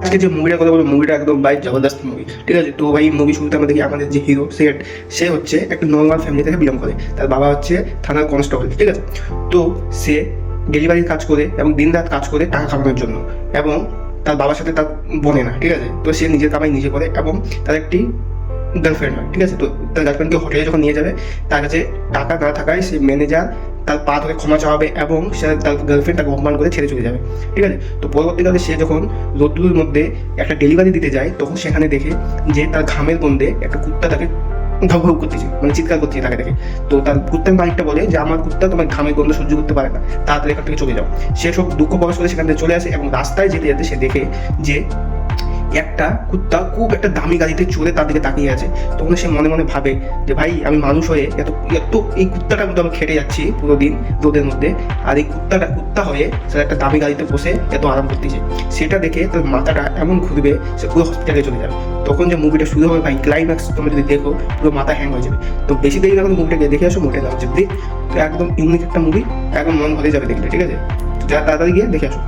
আজকে যে মুভিটার কথা বলবো, মুভিটা একদম ভাই জবরদস্ত মুভি, ঠিক আছে। তো ভাই মুভি শুরুতে আমরা দেখি আমাদের যে হিরো সে হচ্ছে একটা নর্মাল ফ্যামিলি থেকে বিলং করে। তার বাবা হচ্ছে থানার কনস্টেবল, ঠিক আছে। তো সে ডেলিভারির কাজ করে এবং দিন রাত কাজ করে টাকা কামানোর জন্য, এবং তার বাবার সাথে তার বনে না, ঠিক আছে। তো সে নিজের কামাই নিজে করে, এবং তার একটি গার্লফ্রেন্ড হয়, ঠিক আছে। তো তার গার্লফ্রেন্ডকে হোটেলে যখন নিয়ে যাবে, তার কাছে টাকা না থাকায় সেই ম্যানেজার তার পা ধরে ক্ষমা চাওয়াবে এবং সে তার গার্লফ্রেন্ড তাকে অপমান করে ছেড়ে চলে যাবে, ঠিক আছে। তো পরবর্তীকালে সে যখন রোদ্দুরের মধ্যে একটা ডেলিভারি দিতে যায়, তখন সেখানে দেখে যে তার ঘামের গন্ধে একটা কুত্তা তাকে ঘাউ ঘাউ করতেছে, মানে চিৎকার করতেছে তাকে দেখে। তো তার কুত্তার মালিকটা বলে যে আমার কুত্তা তোমার ঘামের গন্ধ সহ্য করতে পারে না, তাড়াতাড়ি এখান থেকে চলে যাও। সে সব দুঃখ প্রকাশ করে সেখান থেকে চলে আসে, এবং রাস্তায় যেতে যেতে সে দেখে যে একটা কুত্তা খুব একটা দামি গাড়িতে চড়ে তার দিকে তাকিয়ে আছে। তখন সে মনে মনে ভাবে যে ভাই আমি মানুষ হয়ে এত এত এই কুত্তাটার মধ্যে আমি খেটে যাচ্ছি পুরো দিন রোদের মধ্যে, আর এই কুত্তা হয়ে সে একটা দামি গাড়িতে বসে এত আরাম করতেছে। সেটা দেখে তার মাথাটা এমন ঘুরবে, সে পুরো হসপিটালে চলে যাবে। তখন যে মুভিটা শুরু হবে ভাই, ক্লাইম্যাক্স তোমরা যদি দেখো পুরো মাথা হ্যাং হয়ে যাবে। তো বেশি দেরি না করে মুভিটাকে দেখে আসো, মুভিটা দেওয়া হচ্ছে তো একদম ইউনিক একটা মুভি, একদম মন ভরে যাবে দেখলে, ঠিক আছে। যা তাড়াতাড়ি গিয়ে দেখে আসো।